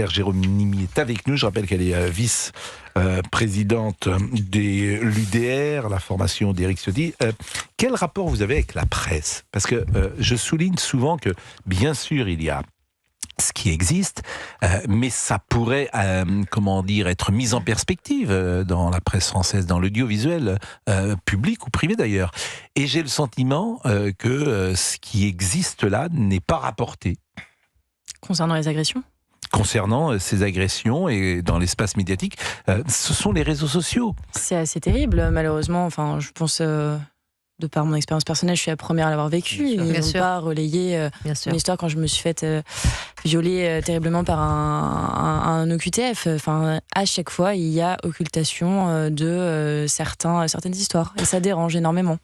Claire Géronimi est avec nous. Je rappelle qu'elle est vice-présidente de l'UDR, la formation d'Éric Ciotti. Quel rapport vous avez avec la presse ? Parce que je souligne souvent que, bien sûr, il y a ce qui existe, mais ça pourrait, être mis en perspective dans la presse française, dans l'audiovisuel, public ou privé d'ailleurs. Et j'ai le sentiment que ce qui existe là n'est pas rapporté. Concernant les agressions ? Concernant ces agressions et dans l'espace médiatique, ce sont les réseaux sociaux. C'est assez terrible, malheureusement. Enfin, je pense... De par mon expérience personnelle, je suis la première à l'avoir vécu. Ils n'ont pas relayé mon histoire quand je me suis faite violer terriblement par un OQTF. Enfin, à chaque fois, il y a occultation de certaines histoires. Et ça dérange énormément.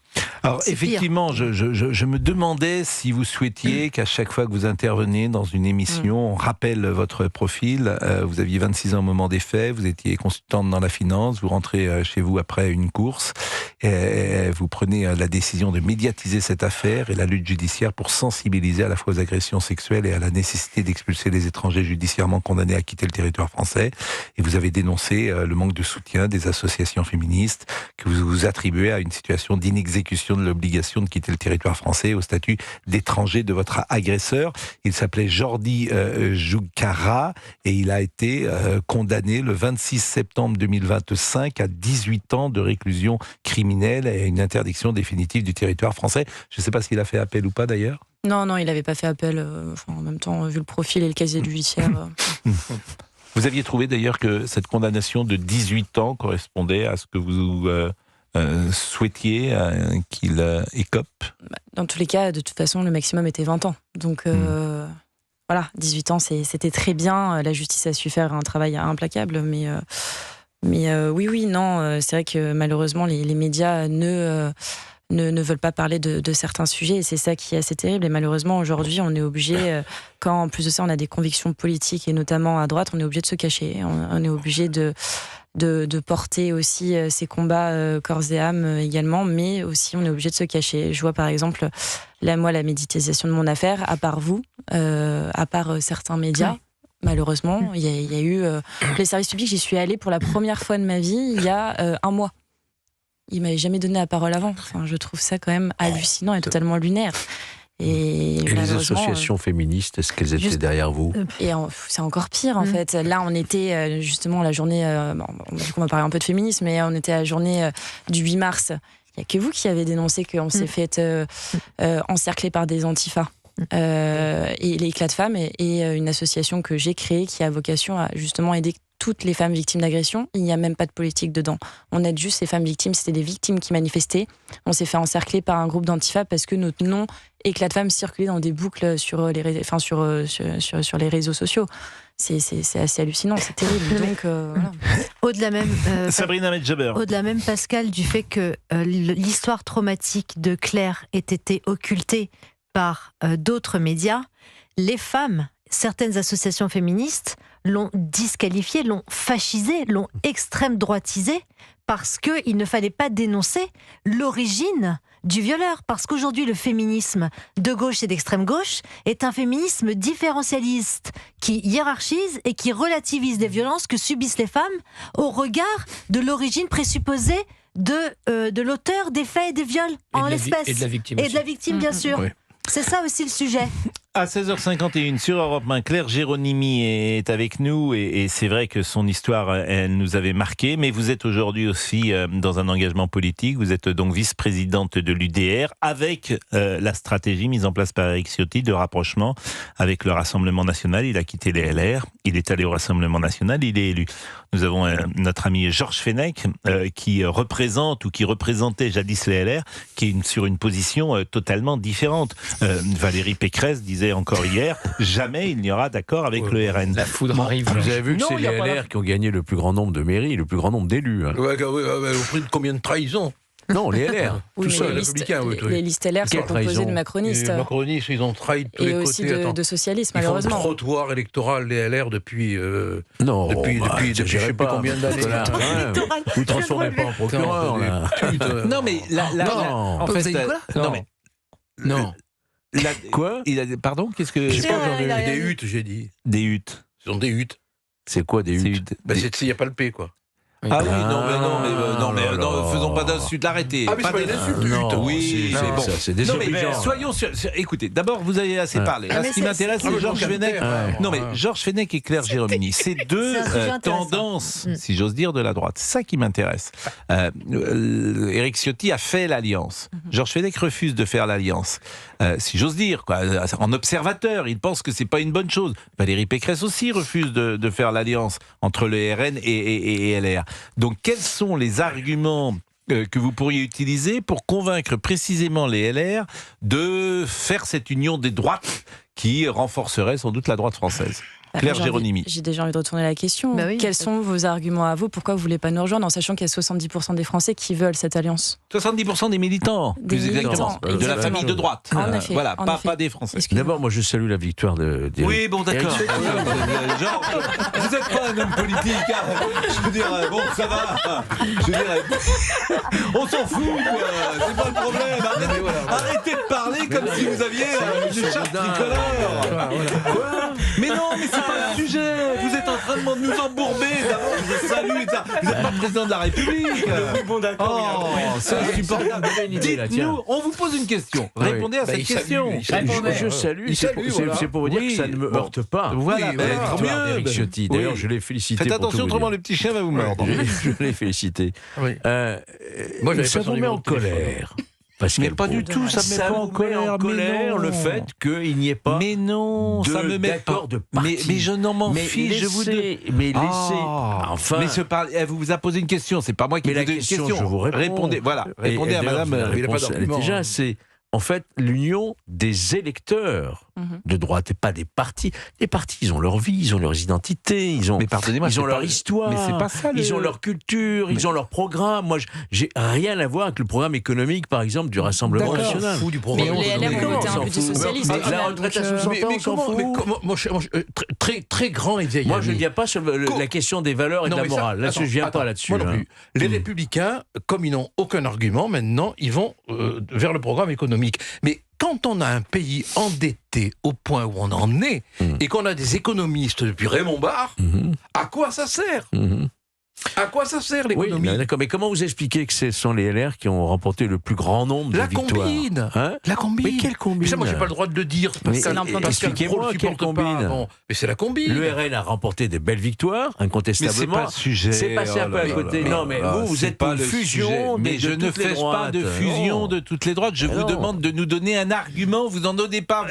Alors, effectivement, je me demandais si vous souhaitiez qu'à chaque fois que vous intervenez dans une émission, on rappelle votre profil. Vous aviez 26 ans au moment des faits, vous étiez consultante dans la finance, vous rentrez chez vous après une course, et vous prenez la décision de médiatiser cette affaire et la lutte judiciaire pour sensibiliser à la fois aux agressions sexuelles et à la nécessité d'expulser les étrangers judiciairement condamnés à quitter le territoire français. Et vous avez dénoncé le manque de soutien des associations féministes que vous vous attribuez à une situation d'inexécution de l'obligation de quitter le territoire français au statut d'étranger de votre agresseur. Il s'appelait Jordi Joukara et il a été condamné le 26 septembre 2025 à 18 ans de réclusion criminelle et à une interdiction définitive du territoire français. Je ne sais pas s'il a fait appel ou pas d'ailleurs. Non, il n'avait pas fait appel. En même temps, vu le profil et le casier judiciaire. Vous aviez trouvé d'ailleurs que cette condamnation de 18 ans correspondait à ce que vous souhaitiez qu'il écope ? Dans tous les cas, de toute façon, le maximum était 20 ans. Donc voilà, 18 ans, c'était très bien. La justice a su faire un travail implacable, mais oui, non, c'est vrai que malheureusement, les médias ne veulent pas parler de certains sujets, et c'est ça qui est assez terrible. Et malheureusement, aujourd'hui, on est obligé, quand en plus de ça, on a des convictions politiques, et notamment à droite, on est obligé de se cacher. On est obligé de porter aussi ces combats corps et âme également, mais aussi on est obligé de se cacher. Je vois par exemple, là, moi, la médiatisation de mon affaire, à part vous, à part certains médias, malheureusement, il y a eu les services publics. J'y suis allée pour la première fois de ma vie il y a un mois. Ils m'avaient jamais donné la parole avant. Enfin, je trouve ça quand même hallucinant et totalement lunaire. Et les associations féministes, est-ce qu'elles étaient derrière vous ? Et c'est encore pire en fait. Là, on était justement la journée. Du coup, on va parler un peu de féminisme, mais on était à la journée du 8 mars. Il n'y a que vous qui avez dénoncé qu'on s'est fait encercler par des antifas. Et l'éclat de femmes est une association que j'ai créée qui a vocation à justement aider toutes les femmes victimes d'agression. Il n'y a même pas de politique dedans. On aide juste ces femmes victimes. C'était des victimes qui manifestaient. On s'est fait encercler par un groupe d'antifas parce que notre nom éclat de femmes circulait dans des boucles sur les réseaux sociaux. C'est assez hallucinant, c'est terrible. Donc, voilà. Au-delà même, Sabrina Medjaber. Au-delà même, Pascal, du fait que l'histoire traumatique de Claire ait été occultée par d'autres médias, les femmes, certaines associations féministes l'ont disqualifiée, l'ont fascisée, l'ont extrême droitisée parce qu'il ne fallait pas dénoncer l'origine du violeur. Parce qu'aujourd'hui, le féminisme de gauche et d'extrême gauche est un féminisme différentialiste qui hiérarchise et qui relativise les violences que subissent les femmes au regard de l'origine présupposée de l'auteur des faits et des viols en l'espèce. Et de la victime. Et de la victime, bien sûr. Oui. C'est ça aussi le sujet. À 16h51 sur Europe 1, Claire Géronimi est avec nous et c'est vrai que son histoire, elle nous avait marqué, mais vous êtes aujourd'hui aussi dans un engagement politique, vous êtes donc vice-présidente de l'UDR avec la stratégie mise en place par Éric Ciotti de rapprochement avec le Rassemblement National. Il a quitté les LR, il est allé au Rassemblement National, il est élu. Nous avons notre ami Georges Fenech qui représente ou qui représentait jadis les LR, qui est sur une position totalement différente. Valérie Pécresse disait encore hier, jamais il n'y aura d'accord avec le RN. La foudre arrive. Vous avez vu que c'est les LR qui ont gagné le plus grand nombre de mairies, le plus grand nombre d'élus. Hein. Au prix de combien de trahisons ? Non, les LR, oui, tout seul. Les listes LR sont composées de macronistes. Les macronistes, ils ont trahi de tous les côtés. Et aussi de socialistes, malheureusement. Ils font le trottoir électoral, les LR, depuis non, depuis je sais pas combien d'années. Vous ne transformez pas en procureur. Non, mais en fait, non. Quoi ? Pardon, qu'est-ce que... Des huttes, j'ai dit. Des huttes. Ce sont des huttes. C'est quoi des huttes? Il n'y a pas le P, quoi. Ah oui, non, faisons pas d'insultes, arrêtez. Ah, mais c'est pas une insulte, hutte. Oui, c'est bon. C'est désobligeant. Soyons sûrs. Écoutez, d'abord, vous avez assez parlé. Là, ce qui m'intéresse, c'est Georges Fenech. Non, mais Georges Fenech et Claire Giromini, c'est deux tendances, si j'ose dire, de la droite. C'est ça qui m'intéresse. Éric Ciotti a fait l'alliance. Georges Fenech refuse de faire l'alliance. Si j'ose dire, quoi, en observateur, il pense que c'est pas une bonne chose. Valérie Pécresse aussi refuse de faire l'alliance entre le RN et LR. Donc, quels sont les arguments que vous pourriez utiliser pour convaincre précisément les LR de faire cette union des droites qui renforcerait sans doute la droite française? Claire Giromini. J'ai déjà envie de retourner la question. Bah oui, quels sont vos arguments à vous? Pourquoi vous ne voulez pas nous rejoindre en sachant qu'il y a 70% des Français qui veulent cette alliance? 70% des militants, plus exactement. De la famille de droite. En effet, voilà, pas des Français. D'abord, moi, je salue la victoire de. Oui, bon, d'accord. Vous n'êtes pas un homme politique. Hein. Je veux dire, bon, ça va. Je veux dire, on s'en fout, quoi. C'est pas le problème. Arrêtez de parler comme si vous aviez une charte tricolore. Quoi? Mais non, mais c'est pas le sujet. Vous êtes en train de nous embourber. D'abord, je vous salue. Vous n'êtes pas président de la République. Oui, bon, d'accord. C'est insupportable. Dites-nous, on vous pose une question. Répondez à cette question. Je salue. C'est pour vous dire que ça ne me heurte pas. Voilà, trop mieux. Éric Ciotti. D'ailleurs, je l'ai félicité. Faites attention, autrement le petit chien va vous mordre. Je l'ai félicité. Moi, ça vous met en colère. Mais pas du tout, ça me met pas en colère. Le fait qu'il n'y ait pas. Mais non, ça me met pas. De parti. Mais je n'en fiche. Mais laissez. Enfin. Mais elle vous a posé une question. C'est pas moi qui vous pose une question. Je vous réponds. Répondez. Voilà. Répondez à Madame. Elle est déjà. C'est en fait l'union des électeurs de droite et pas des partis. Les partis, ils ont leur vie, ils ont leurs identités, ils ont leur histoire, mais c'est pas ça, ils ont leur culture, ils ont leur programme. Moi, j'ai rien à voir avec le programme économique, par exemple, du Rassemblement national. Du programme. Mais les LR ont voté un budget socialiste. La retraite à 60 ans, on s'en fout. Très grand et vieil. Moi, je ne viens pas sur la question des valeurs et de la morale. Là, je ne viens pas là-dessus. Moi non plus. Les Républicains, comme ils n'ont aucun argument, maintenant, ils vont vers le programme économique. Mais quand on a un pays endetté au point où on en est, et qu'on a des économistes depuis Raymond Barre, à quoi ça sert? À quoi ça sert l'économie? Oui, d'accord, mais comment vous expliquez que ce sont les LR qui ont remporté le plus grand nombre de victoires? La combine. Mais quelle combine? Mais ça, moi, j'ai pas le droit de le dire. Expliquez-moi quelle combine. Bon, mais c'est la combine. Le RN a remporté des belles victoires, incontestablement. Mais c'est pas le sujet. C'est passé un peu à côté. Non, mais vous êtes pas une fusion. Mais je ne fais pas de fusion de toutes les droites. Je vous demande de nous donner un argument. Vous en donnez pas.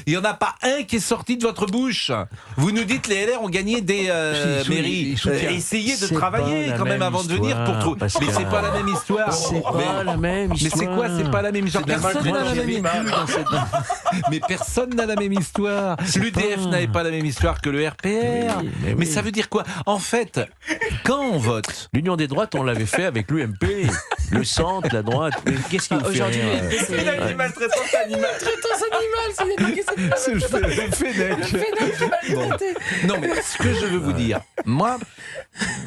Il y en a pas un qui est sorti de votre bouche. Vous nous dites les LR ont gagné des mairies. Essayez de travailler quand même avant de venir pour trouver. Mais c'est pas la même histoire. C'est pas la même histoire. Mais c'est quoi? C'est pas la même histoire. Personne n'a la même histoire. Mais personne n'a la même histoire. L'UDF n'avait pas la même histoire que le RPR. Mais ça veut dire quoi? En fait, quand on vote, l'union des droites, on l'avait fait avec l'UMP, le centre, la droite. Qu'est-ce qui vous fait rire? C'est l'animal traitance animale. C'est le Fenech. Non, mais ce que je veux vous dire, moi,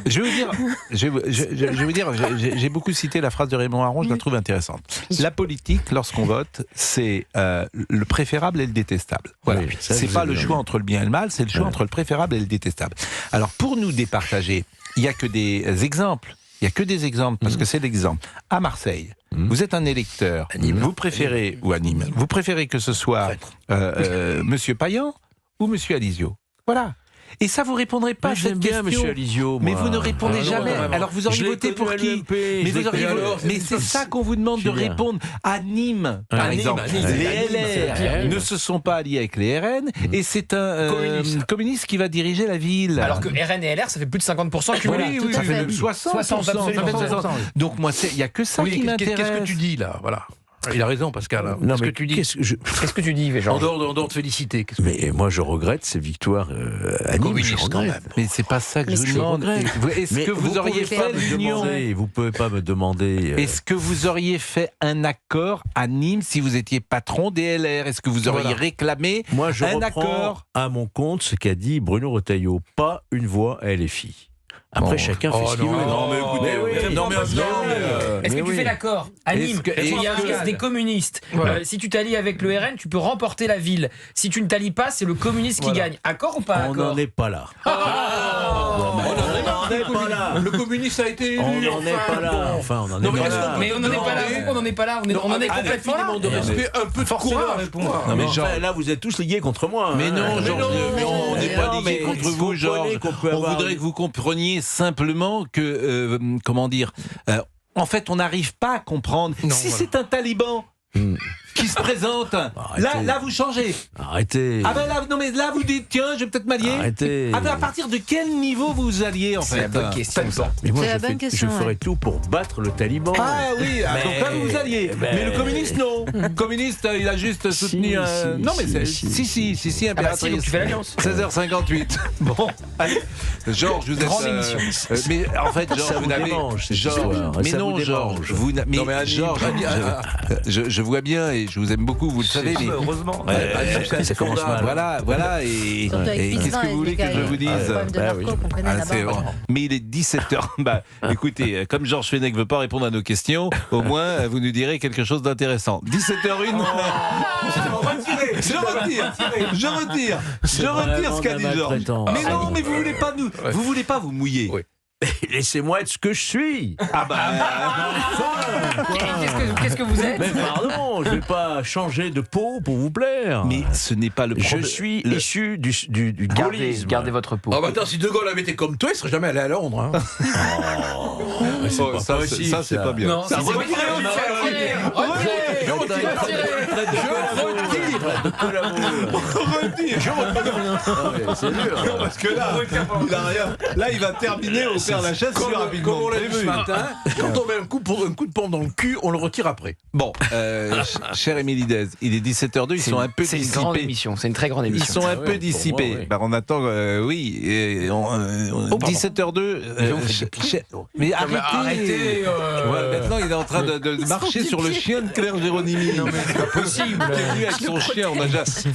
je vais vous dire, j'ai beaucoup cité la phrase de Raymond Aron, je la trouve intéressante. La politique, lorsqu'on vote, c'est le préférable et le détestable. Voilà. Oui, c'est pas le choix entre le bien et le mal, c'est le choix entre le préférable et le détestable. Alors, pour nous départager, il n'y a que des exemples. Il n'y a que des exemples, parce que c'est l'exemple. À Marseille, vous êtes un électeur, vous préférez, ou à Nîmes, vous préférez que ce soit Monsieur Payan ou Monsieur Alizio. Voilà. Et ça, vous répondrez pas à cette question. Bien, Monsieur Alizio, mais vous ne répondez jamais. Alors vous auriez voté pour qui? Mais c'est ça qu'on vous demande de répondre. À Nîmes, par exemple, les LR ne se sont pas alliés avec les RN, et c'est un communiste qui va diriger la ville. Alors que RN et LR, ça fait plus de 50% cumulé. Oui, ça fait même 60%. Donc moi, il n'y a que ça qui m'intéresse. Qu'est-ce que tu dis là? Voilà. Il a raison, Pascal. Qu'est-ce que tu dis? Qu'est-ce que tu dis, Jean? En dehors de féliciter. Mais moi, je regrette ces victoires à Nîmes. Je regrette. Mais c'est pas ça que je vous demande. Est-ce que vous auriez fait l'union? Vous pouvez pas me demander. Est-ce que vous auriez fait un accord à Nîmes si vous étiez patron des LR? Est-ce que vous auriez réclamé un accord? À mon compte ce qu'a dit Bruno Retailleau. Pas une voix à LFI. Après, chacun fait ce qu'il veut. Non, mais écoutez, est-ce que tu fais l'accord à Nîmes? Il y a un risque des communistes. Si tu t'allies avec le RN, tu peux remporter la ville. Si tu ne t'allies pas, c'est le communiste qui gagne. Accord ou pas accord? On n'en est pas là. Le communiste a été élu. On n'en est pas là. Enfin, on n'en est pas là. Mais on n'en est pas là. Pourquoi on n'en est pas là? On en est complètement là. De respect, un peu de courage. Non, mais là, vous êtes tous liés contre moi. Mais non, Georges, on n'est pas liés contre vous, Georges. On voudrait que vous compreniez simplement que, comment dire, en fait, on n'arrive pas à comprendre. Si c'est un taliban qui se présente, là, vous changez. Arrêtez. Ah ben là, non mais là, vous dites, tiens, je vais peut-être m'allier. Arrêtez. Ah ben à partir de quel niveau vous alliez, en fait? C'est la bonne question, ça. Mais moi, C'est la bonne question, je ferai tout pour battre le taliban. Ah oui, donc là, vous alliez. Mais le communiste, non. Le communiste, il a juste soutenu... non mais si, impératrice. Donc tu fais l'alliance. 16h58. Bon, allez. Georges, vous êtes... Grande émission. Mais en fait, Georges, vous n'avez... Mais non, Georges, vous n'avez... Mais Georges, je vois bien et je vous aime beaucoup, vous le savez. Mais... Heureusement. Ça commence mal. Voilà. Et qu'est-ce que vous voulez que je vous dise? Mais il est 17h. Bah, écoutez, comme Georges Fenech ne veut pas répondre à nos questions, au moins, vous nous direz quelque chose d'intéressant. 17h01. Je retire ce qu'a dit Georges. Mais non, mais vous voulez pas vous mouiller. Oui. Laissez-moi être ce que je suis. Ah bah... Qu'est-ce que vous êtes? Mais pardon, je vais pas changer de peau pour vous plaire. Mais ce n'est pas le problème. Je suis issu du gaullisme. Gardez votre peau. Ah bah attends, si De Gaulle avait été comme toi, il serait jamais allé à Londres. Ça, c'est pas bien. Non, ça, c'est moi qui C'est dur. Parce que là, il a rien. Là, il va terminer au Père Lachaise plus rapidement. Comme on l'a vu ce matin, quand on met un coup de pompe dans le cul, on le retire après. Bon, cher Émilie Dez, il est 17h02, ils sont un peu dissipés. C'est une grande émission, c'est une très grande émission. Ils sont un peu dissipés. Moi, oui. Ben, on attend, 17h02. Mais arrêtez. Maintenant, il est en train de marcher sur le chien de Claire Géronimi. Non, mais c'est pas possible. Il est venu avec son chien,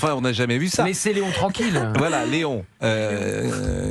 on n'a jamais vu ça. Laissez Léon tranquille. Voilà, Léon.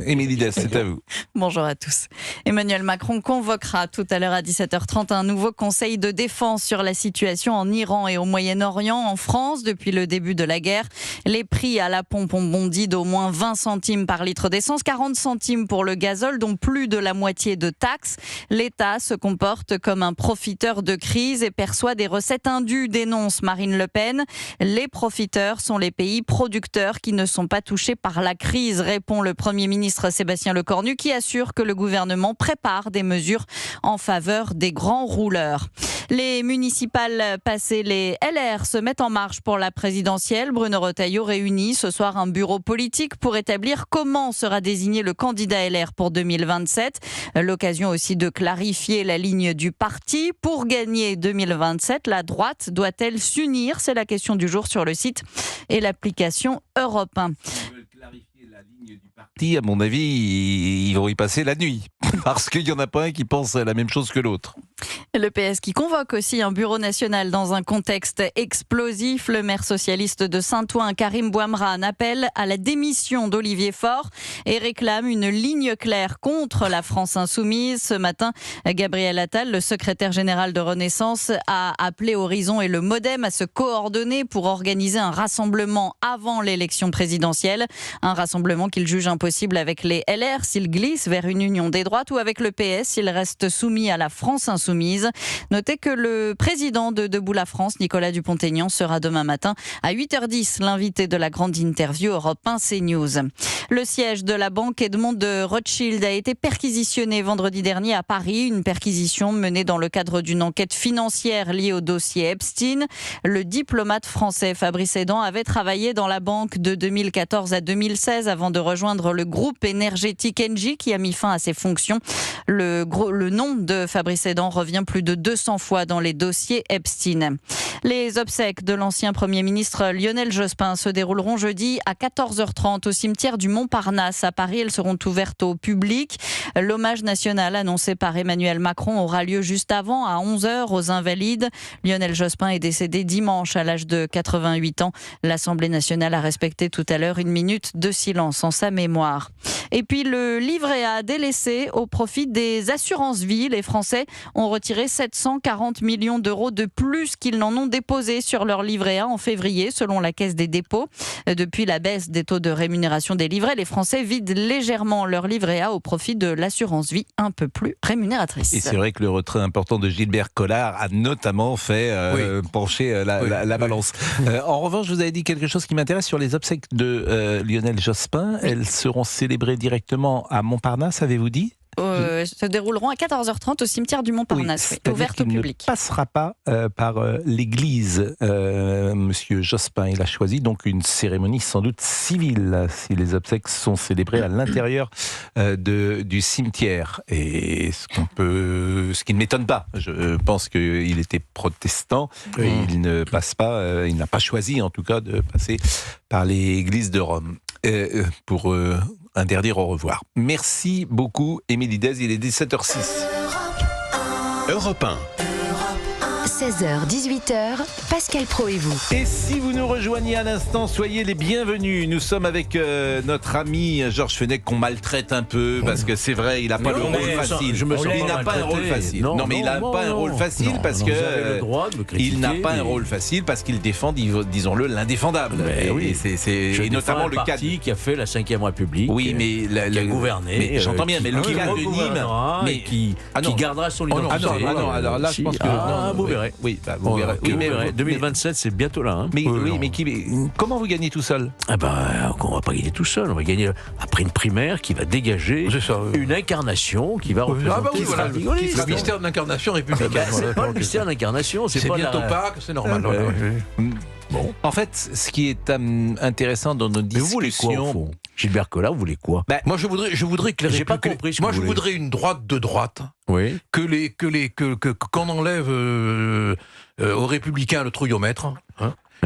Émilie Dez, c'est à vous. Bonjour à tous. Emmanuel Macron convoquera tout à l'heure à 17h30 un nouveau conseil de défense sur la situation en Iran et au Moyen-Orient. En France, depuis le début de la guerre, les prix à la pompe ont bondi d'au moins 20 centimes par litre d'essence, 40 centimes pour le gazole, dont plus de la moitié de taxes. L'État se comporte comme un profiteur de crise et perçoit des recettes indues, dénonce Marine Le Pen. Les profiteurs sont les pays producteurs qui ne sont pas touchés par la crise, répond le Premier ministre Sébastien Lecornu, qui assure que le gouvernement prépare des mesures en faveur des grands rouleurs. Les municipales passées, les LR se mettent en marche pour la présidentielle. Bruno Retailleau réunit ce soir un bureau politique pour établir comment sera désigné le candidat LR pour 2027. L'occasion aussi de clarifier la ligne du parti. Pour gagner 2027, la droite doit-elle s'unir? C'est la question du jour sur le site et l'application Europe 1. À mon avis, ils vont y passer la nuit. Parce qu'il n'y en a pas un qui pense la même chose que l'autre. Le PS qui convoque aussi un bureau national dans un contexte explosif. Le maire socialiste de Saint-Ouen, Karim Bouamrane, appelle à la démission d'Olivier Faure et réclame une ligne claire contre la France insoumise. Ce matin, Gabriel Attal, le secrétaire général de Renaissance, a appelé Horizon et le Modem à se coordonner pour organiser un rassemblement avant l'élection présidentielle. Un rassemblement qu'il juge impossible avec les LR s'ils glissent vers une union des droites ou avec le PS s'ils restent soumis à la France insoumise. Notez que le président de Debout la France, Nicolas Dupont-Aignan, sera demain matin à 8h10 l'invité de la grande interview Europe 1 CNews. Le siège de la banque Edmond de Rothschild a été perquisitionné vendredi dernier à Paris. Une perquisition menée dans le cadre d'une enquête financière liée au dossier Epstein. Le diplomate français Fabrice Edan avait travaillé dans la banque de 2014 à 2016 avant de rejoindre le groupe énergétique Engie qui a mis fin à ses fonctions. Le nom de Fabrice Edan revient plus de 200 fois dans les dossiers Epstein. Les obsèques de l'ancien Premier ministre Lionel Jospin se dérouleront jeudi à 14h30 au cimetière du Montparnasse à Paris. Elles seront ouvertes au public. L'hommage national annoncé par Emmanuel Macron aura lieu juste avant, à 11h, aux Invalides. Lionel Jospin est décédé dimanche à l'âge de 88 ans. L'Assemblée nationale a respecté tout à l'heure 1 minute de silence en sa mémoire. Et puis le livret A délaissé au profit des assurances-vie. Les Français ont retiré retirer 740 millions d'euros de plus qu'ils n'en ont déposé sur leur livret A en février, selon la Caisse des dépôts. Depuis la baisse des taux de rémunération des livrets, les Français vident légèrement leur livret A au profit de l'assurance vie un peu plus rémunératrice. Et c'est vrai que le retrait important de Gilbert Collard a notamment fait pencher la balance. En revanche, vous avez dit quelque chose qui m'intéresse sur les obsèques de Lionel Jospin. Elles seront célébrées directement à Montparnasse, avez-vous dit ? Se dérouleront à 14h30 au cimetière du Montparnasse, ouverte au public. Il ne passera pas par l'église, Monsieur Jospin. Il a choisi donc une cérémonie sans doute civile, si les obsèques sont célébrées à l'intérieur du cimetière. Et ce qui ne m'étonne pas. Je pense qu'il était protestant. Et il n'a pas choisi en tout cas de passer par l'église de Rome pour interdire au revoir. Merci beaucoup, Émilie Dez. Il est 17h06. Europe 1. 16h, 18h, Pascal Praud et vous. Et si vous nous rejoignez à l'instant, soyez les bienvenus. Nous sommes avec notre ami Georges Fenech qu'on maltraite un peu parce que c'est vrai, il n'a pas le rôle facile. Il n'a pas un rôle facile. Non, mais il n'a pas un rôle facile parce que il n'a pas un rôle facile parce qu'il défend, disons-le, l'indéfendable. Et notamment le cas qui a fait la 5e République. Oui, mais qui a gouverné. J'entends bien, mais le cas de Nîmes, mais qui gardera son identité. Alors là, je pense que vous verrez. Oui, vous verrez. Oui, mais 2027, c'est bientôt là. Hein. Mais comment vous gagnez tout seul ? On va pas gagner tout seul. On va gagner après une primaire qui va dégager une incarnation qui va représenter. Le mystère de l'incarnation républicaine. C'est pas le mystère de l'incarnation. C'est bientôt Pâques, c'est normal. Bon. En fait, ce qui est intéressant dans nos discussions... vous voulez quoi, au fond ? Gilbert Collard, vous voulez quoi ? Moi, je voudrais que j'ai pas compris. Moi, je voudrais une droite de droite. Oui. Qu'on enlève aux Républicains le trouillomètre.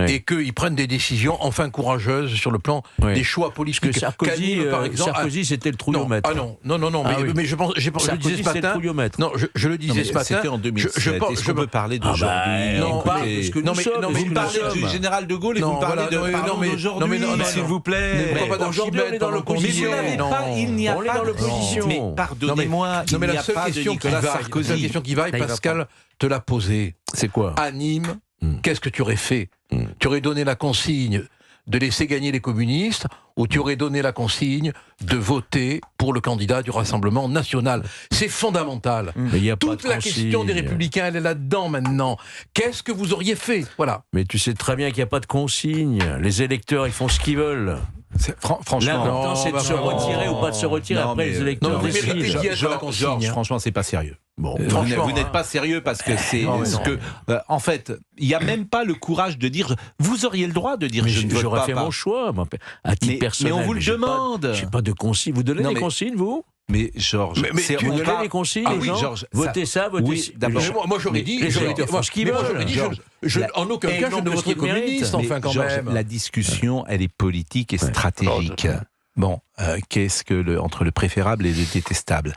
Et qu'ils prennent des décisions enfin courageuses sur le plan des choix politiques. Sarkozy, par exemple, Sarkozy, c'était le trouillomètre. Mais je le disais ce matin. Non, je le disais ce matin. C'était en 2007. Est-ce qu'on peut parler d'aujourd'hui ? Non, mais vous parlez du général de Gaulle et vous parlez d'aujourd'hui, s'il vous plaît. Aujourd'hui, on est dans l'opposition. Il n'y a pas dans l'opposition. Mais pardonnez-moi, il n'y a pas de Nicolas Sarkozy. La question qui vaille, Pascal te l'a posée. C'est quoi ? À Nîmes, qu'est-ce que tu aurais fait ? Tu aurais donné la consigne de laisser gagner les communistes ou tu aurais donné la consigne de voter pour le candidat du Rassemblement national ? C'est fondamental. Toute la question des Républicains, elle est là-dedans maintenant. Qu'est-ce que vous auriez fait ? Voilà. Mais tu sais très bien qu'il n'y a pas de consigne. Les électeurs, ils font ce qu'ils veulent. Franchement, l'important c'est de se retirer ou pas de se retirer. Après les électeurs Georges, franchement, c'est pas sérieux. Bon, vous n'êtes pas sérieux parce que c'est ce que en fait, il n'y a même pas le courage de dire. Vous auriez le droit de dire je ne vote pas. J'aurais fait mon choix à titre personnel. Mais on vous le demande. Je n'ai pas de consigne. Vous donnez des consignes, vous ? Mais Georges, tu donnez des consignes, Georges. Votez ça, votez ça. D'abord, moi j'aurais dit, en aucun cas je ne voterai communiste. Enfin, quand même. La discussion, elle est politique et stratégique. Bon, qu'est-ce que entre le préférable et le détestable ?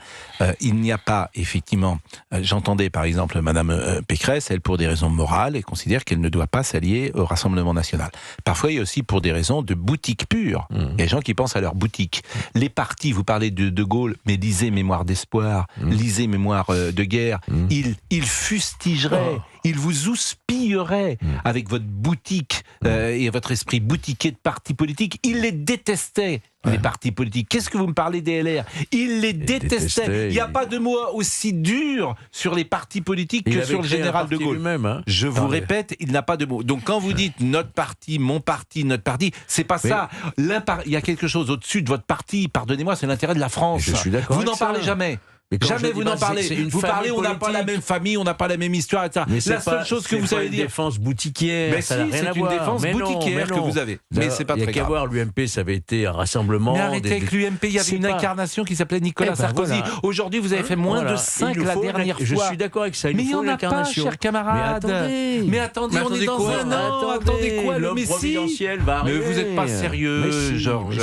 Il n'y a pas, effectivement, j'entendais par exemple Madame Pécresse, elle pour des raisons morales, et considère qu'elle ne doit pas s'allier au Rassemblement national. Parfois, il y a aussi pour des raisons de boutique pure. Il y a des gens qui pensent à leur boutique. Les partis, vous parlez de Gaulle, mais lisez Mémoire d'espoir, lisez Mémoire de guerre, il fustigerait, il vous houspillerait avec votre boutique et votre esprit boutiquier de parti politique. Il les détestait. Les partis politiques. Qu'est-ce que vous me parlez des LR ? Ils les détestaient. Il n'y a pas de mot aussi dur sur les partis politiques que sur le général de Gaulle. Je vous répète, il n'a pas de mot. Donc quand vous dites notre parti, mon parti, notre parti, c'est pas ça. Il y a quelque chose au-dessus de votre parti. Pardonnez-moi, c'est l'intérêt de la France. Je suis d'accord. Vous n'en parlez jamais. Jamais vous n'en parlez. Vous parlez, on n'a pas la même famille, on n'a pas la même histoire, etc. La seule chose que vous savez dire. C'est une défense boutiquière. Mais si, c'est une défense boutiquière que vous avez. Mais c'est pas très grave. Il y a qu'à voir, l'UMP, ça avait été un rassemblement. Mais arrêtez avec l'UMP, il y avait une incarnation qui s'appelait Nicolas Sarkozy. Aujourd'hui, vous avez fait moins de 5 la dernière fois. Je suis d'accord avec ça. Mais il n'y en a pas, cher camarade. Mais attendez, on est dans un an. Attendez quoi, le Messie ? Mais vous n'êtes pas sérieux, Georges.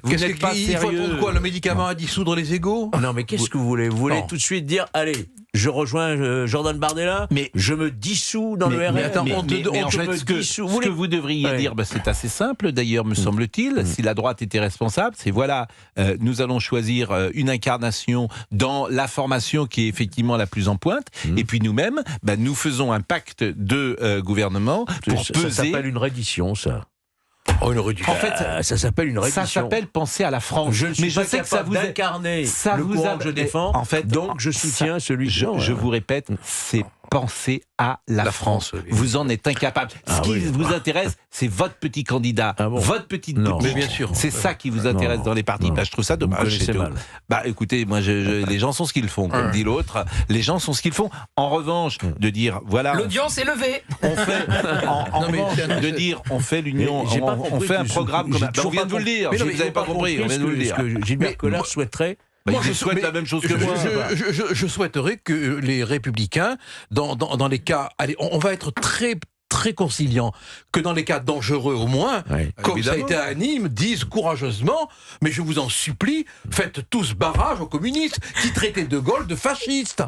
Vous n'êtes pas sérieux. Il faut attendre quoi ? Le médicament à dissoudre les égos ? Non, mais qu'est-ce que vous voulez ? Vous voulez tout de suite dire, allez, je rejoins Jordan Bardella, mais je me dissous dans le RN. Mais attends, ce que vous devriez dire, c'est assez simple d'ailleurs, me semble-t-il. Si la droite était responsable, c'est voilà, nous allons choisir une incarnation dans la formation qui est effectivement la plus en pointe, et puis nous-mêmes, nous faisons un pacte de gouvernement pour peser. Ça s'appelle une reddition, ça. Oh, une reddition. En fait, ça s'appelle une reddition. Ça s'appelle penser à la France. Mais je sais que ça vous incarne le courant que je défends. En fait, donc je soutiens celui. Je vous répète, c'est penser à la France. Oui. Vous en êtes incapable. Ce qui vous intéresse, c'est votre petit candidat, votre petite boutique. Mais bien sûr. C'est ça qui vous intéresse dans les partis. Je trouve ça dommage. Écoutez, moi, les gens sont ce qu'ils font, comme dit l'autre. Les gens sont ce qu'ils font. En revanche, de dire, voilà... L'audience est levée. On fait... de dire, on fait l'union, on fait un programme comme... On vient de vous le dire. Vous n'avez pas compris, on vient de vous le dire. Gilbert Collard souhaiterait... je souhaite la même chose que moi. Je souhaiterais que les Républicains, dans les cas... Allez, on va être très conciliant, que dans les cas dangereux au moins, comme évidemment. Ça a été à Nîmes, disent courageusement, mais je vous en supplie, faites tous barrage aux communistes qui traitaient De Gaulle de fasciste.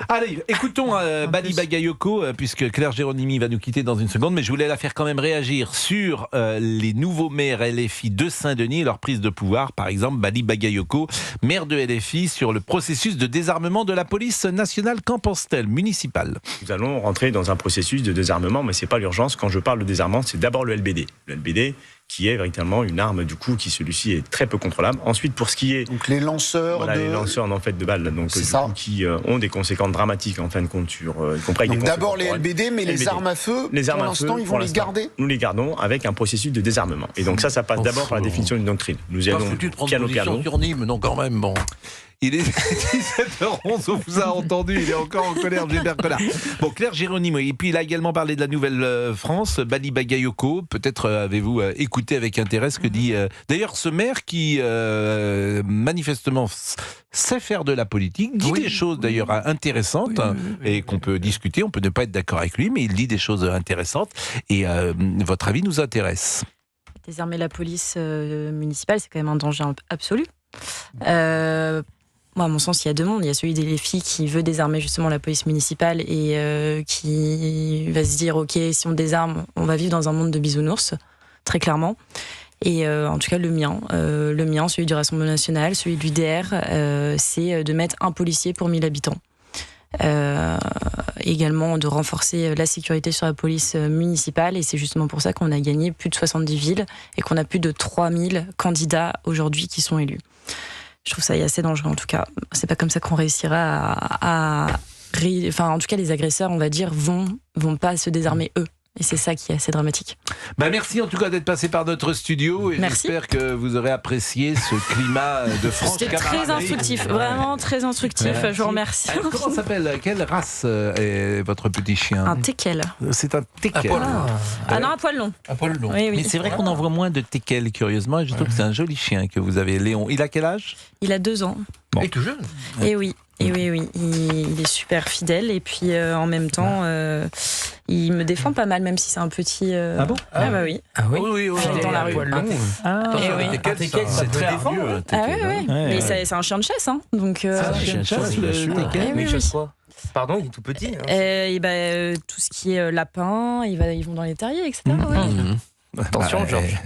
Allez, écoutons Bali Bagayoko, puisque Claire Géronimi va nous quitter dans une seconde, mais je voulais la faire quand même réagir sur les nouveaux maires LFI de Saint-Denis et leur prise de pouvoir. Par exemple, Bali Bagayoko, maire de LFI, sur le processus de désarmement de la police nationale. Qu'en pense-t-elle, municipale? Nous allons rentrer dans un processus de désarmement, mais ce n'est pas l'urgence. Quand je parle de désarmement, c'est d'abord le LBD. Le LBD qui est véritablement une arme, du coup, qui celui-ci est très peu contrôlable. Ensuite, pour ce qui est... Donc les lanceurs les lanceurs, en fait, de balles, donc, du coup, qui ont des conséquences dramatiques, en fin de compte, sur... Donc d'abord les LBD, mais les armes à feu, pour l'instant, ils vont les garder? Nous les gardons avec un processus de désarmement. Et donc ça passe d'abord par la définition d'une doctrine. Nous y allons piano. Sur Nîmes, non, quand même, bon... Il est 17h11, on vous a entendu, il est encore en colère, Gilbert Collard. Bon, Claire Géronimo, et puis il a également parlé de la Nouvelle-France, Bali Bagayoko, peut-être avez-vous écouté avec intérêt ce que dit d'ailleurs ce maire qui manifestement sait faire de la politique, dit des choses d'ailleurs intéressantes et qu'on peut discuter, on peut ne pas être d'accord avec lui, mais il dit des choses intéressantes et votre avis nous intéresse. Désarmer la police municipale, c'est quand même un danger absolu. Moi, à mon sens, il y a deux mondes. Il y a celui des LFI qui veut désarmer justement la police municipale et qui va se dire, ok, si on désarme, on va vivre dans un monde de bisounours, très clairement. Et en tout cas, le mien, celui du Rassemblement National, celui du DR, c'est de mettre un policier pour 1000 habitants. Également de renforcer la sécurité sur la police municipale, et c'est justement pour ça qu'on a gagné plus de 70 villes et qu'on a plus de 3000 candidats aujourd'hui qui sont élus. Je trouve ça assez dangereux en tout cas. C'est pas comme ça qu'on réussira enfin, en tout cas, les agresseurs, on va dire, vont pas se désarmer eux. Et c'est ça qui est assez dramatique. Merci en tout cas d'être passé par notre studio et j'espère que vous aurez apprécié ce climat de franche camaraderie. C'était très instructif, vraiment très instructif. Merci. Je vous remercie. Comment s'appelle? Quelle race est votre petit chien? Un teckel. C'est un teckel. Non, à poil long. À poil long. Oui. Mais c'est vrai qu'on en voit moins de teckels, curieusement, et je trouve que c'est un joli chien que vous avez, Léon. Il a quel âge? Il a 2 ans. Bon. Et tout jeune. Et oui. Et oui, il est super fidèle et puis en même temps, il me défend pas mal, même si c'est un petit. Ah bon? Bah oui. Ah oui. Dans la rue. C'est très hargneux. Mais c'est un chien de chasse, hein. Donc. C'est un chien de chasse, le teckel. Mais il chasse quoi? Pardon, il est tout petit. Tout ce qui est lapin, ils vont dans les terriers, etc. Attention, Georges.